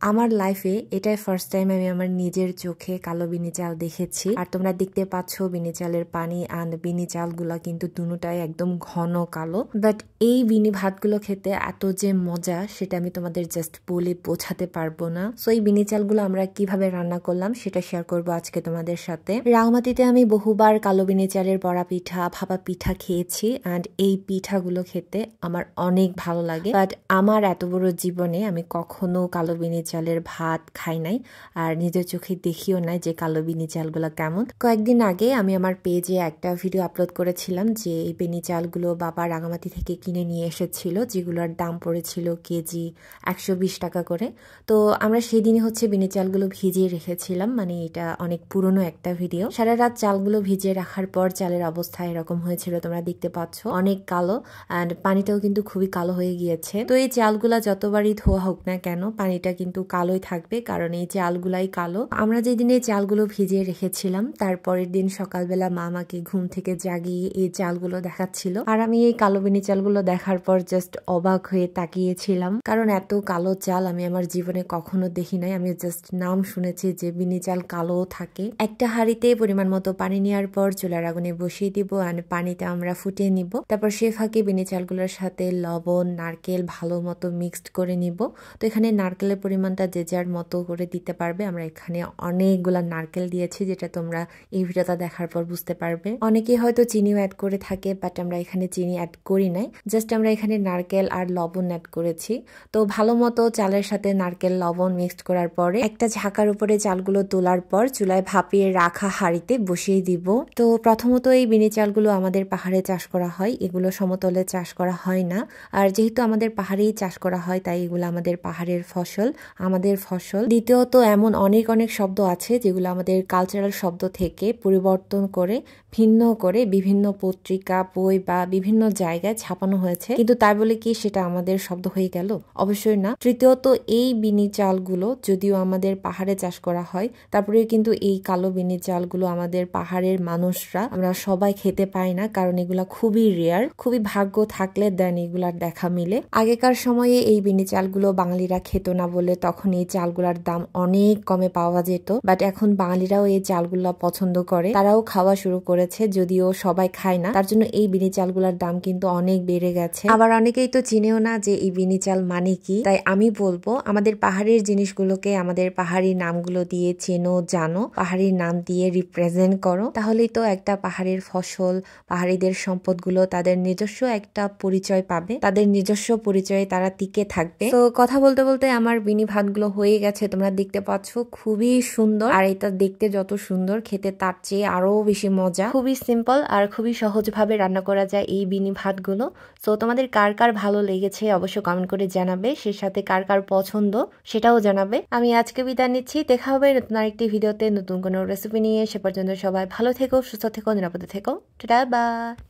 আমার লাইফে এটাই ফার্স্ট টাইম আমি আমার নিজের চোখে কালো বিনি চাল দেখেছি। আর তোমরা দেখতে পাচ্ছ বিনি চালের পানি আর বিনি চালগুলা কিন্তু দুটোটাই একদম ঘন কালো। বাট এই বিনি ভাতগুলো খেতে এত যে মজা সেটা আমি তোমাদের জাস্ট বলে বোঝাতে পারবো না। সো এই বিনি চালগুলো আমরা কিভাবে রান্না করলাম সেটা শেয়ার করবো আজকে তোমাদের সাথে। রাঙামাটিতে আমি বহুবার কালো বিনি চালের বড়া পিঠা, ভাপা পিঠা খেয়েছি অ্যান্ড এই পিঠাগুলো খেতে আমার অনেক ভালো লাগে। বাট আমার এত বড় জীবনে আমি কখনো কালো বিনি চালের ভাত খাই নাই আর নিজের চোখে দেখিও নাই যে কালো বিনি চালগুলো কেমন। কয়েকদিন আগে আমি আমার পেজে একটা ভিডিও আপলোড করেছিলাম যে এই বিনি চালগুলো বাবা রাঙামাটি থেকে কিনে নিয়ে এসেছিল, যেগুলোর দাম পড়েছিল কেজি 120 টাকা করে। তো আমরা সেদিনই বিনি চালগুলো ভিজিয়ে রেখেছিলাম, মানে এটা অনেক পুরনো একটা ভিডিও। সারা রাত চালগুলো ভিজিয়ে রাখার পর চালের অবস্থা এরকম হয়েছিল, তোমরা দেখতে পাচ্ছ অনেক কালো অ্যান্ড পানিটাও কিন্তু খুবই কালো হয়ে গিয়েছে। তো এই চালগুলা যতবারই ধোয়া হোক না কেন পানিটা কিন্তু কালোই থাকবে, কারণ এই চালগুলাই কালো। আমরা যেদিন এই চালগুলো ভিজিয়ে রেখেছিলাম তারপরের দিন সকালবেলা মা আমাকে ঘুম থেকে জাগিয়ে এই চালগুলো দেখাচ্ছিল, আর আমি এই কালো বিনি চালগুলো দেখার পর জাস্ট অবাক হয়ে তাকিয়েছিলাম, কারণ এত কালো চাল আমি আমার জীবনে কখনো দেখি নাই। আমি জাস্ট নাম শুনেছি যে বিনি চাল কালো থাকে। একটা হাঁড়িতে পরিমাণ মতো পানি নেওয়ার পর চুলার আগুনে বসিয়ে দিব আর পানিটা আমরা ফুটিয়ে নিব। তারপর সে ফাঁকে বিনি চালগুলোর সাথে লবণ, নারকেল ভালো মতো মিক্সড করে নিব। তো এখানে নারকেলের পরিমাণটা যে যার মতো করে দিতে পারবে। আমরা এখানে অনেকগুলা নারকেল দিয়েছি, যেটা তোমরা এই ভিডিওটা দেখার পর বুঝতে পারবে। অনেকেই হয়তো চিনিও অ্যাড করে থাকে, বাট আমরা এখানে চিনি অ্যাড করি নাই, জাস্ট আমরা এখানে নারকেল আর লবণ অ্যাড করেছি। তো ভালো মতো চালের সাথে নারকেল লবণ মিক্সড করার পরে একটা ঝাঁকার উপরে চালগুলো তোলার পর চুলায় ভাপিয়ে রাখা হাঁড়িতে বসিয়ে দিব। তো প্রথমত এই বিনি চালগুলো আমাদের পাহাড়ে চাষ করা হয়, এগুলো সমতলে চাষ করা হয় না। আর যেহেতু আমাদের পাহাড়েই চাষ করা হয় তাই এগুলো আমাদের পাহাড়ের ফসল, আমাদের ফসল। দ্বিতীয়ত এমন অনেক অনেক শব্দ আছে যেগুলো আমাদের কালচারাল শব্দ থেকে পরিবর্তন করে ভিন্ন করে বিভিন্ন পত্রিকা, বই বা বিভিন্ন জায়গায় ছাপানো হয়েছে, কিন্তু তাই বলে কি সেটা আমাদের শব্দ হয়ে গেল? অবশ্যই না। তৃতীয়ত এই বিনি চালগুলো যদিও আমাদের পাহাড়ে চাষ করা হয়, তারপরে কিন্তু এই কালো বিনি চালগুলো আমাদের পাহাড়ের মানুষরা আমরা সবাই খেতে পাই না, কারণ এগুলা খুবই রেয়ার, খুবই ভাগ্য থাকলে দেন এগুলার দেখা মিলে। আগেকার সময়ে এই বিনি চালগুলো বাঙালিরা খেত না বলে তখন এই চালগুলার দাম অনেক কমে পাওয়া যেত, বাট এখন বাঙালিরাও এই চালগুলা পছন্দ করে, তারাও খাওয়া শুরু করেছে, যদিও সবাই খায় না, তার জন্য এই বিনি চালগুলার দাম কিন্তু অনেক বেড়ে গেছে। আবার অনেকেই তো চিনেও না যে এই বিনি চাল মানে কি। তাই আমি বলবো আমাদের পাহাড়ের জিনিসগুলোকে আমাদের পাহাড়ি নামগুলো দিয়ে চেনো, জানো, পাহাড়ি নাম দিয়ে রিপ্রেজেন্ট করো, তাহলেই তো একটা পাহাড়ের ফসল, পাহাড়িদের সম্পদগুলো তাদের নিজস্ব একটা পরিচয় পাবে, তাদের নিজস্ব পরিচয়ে তারা টিকে থাকবে। তো কথা বলতে বলতে আমার বিনি ভাতগুলো হয়ে গেছে, তোমরা দেখতে পাচ্ছ খুবই সুন্দর। আর এটা দেখতে যত সুন্দর খেতে তার চেয়ে আরো বেশি মজা। খুবই সিম্পল আর খুবই সহজ ভাবে রান্না করা যায় এই বিনি ভাতগুলো। সো তোমাদের কার কার ভালো লেগেছে অবশ্যই কমেন্ট করে জানাবে, সে সাথে কার কার পছন্দ সেটাও জানাবে। আমি আজকে বিদায় নিচ্ছি, দেখা হবে নতুন আরেকটি ভিডিওতে নতুন কোনো রেসিপি নিয়ে। সে পর্যন্ত সবাই ভালো থেকো, সুস্থ থেকো, নিরাপদে থেকো। Tata, by.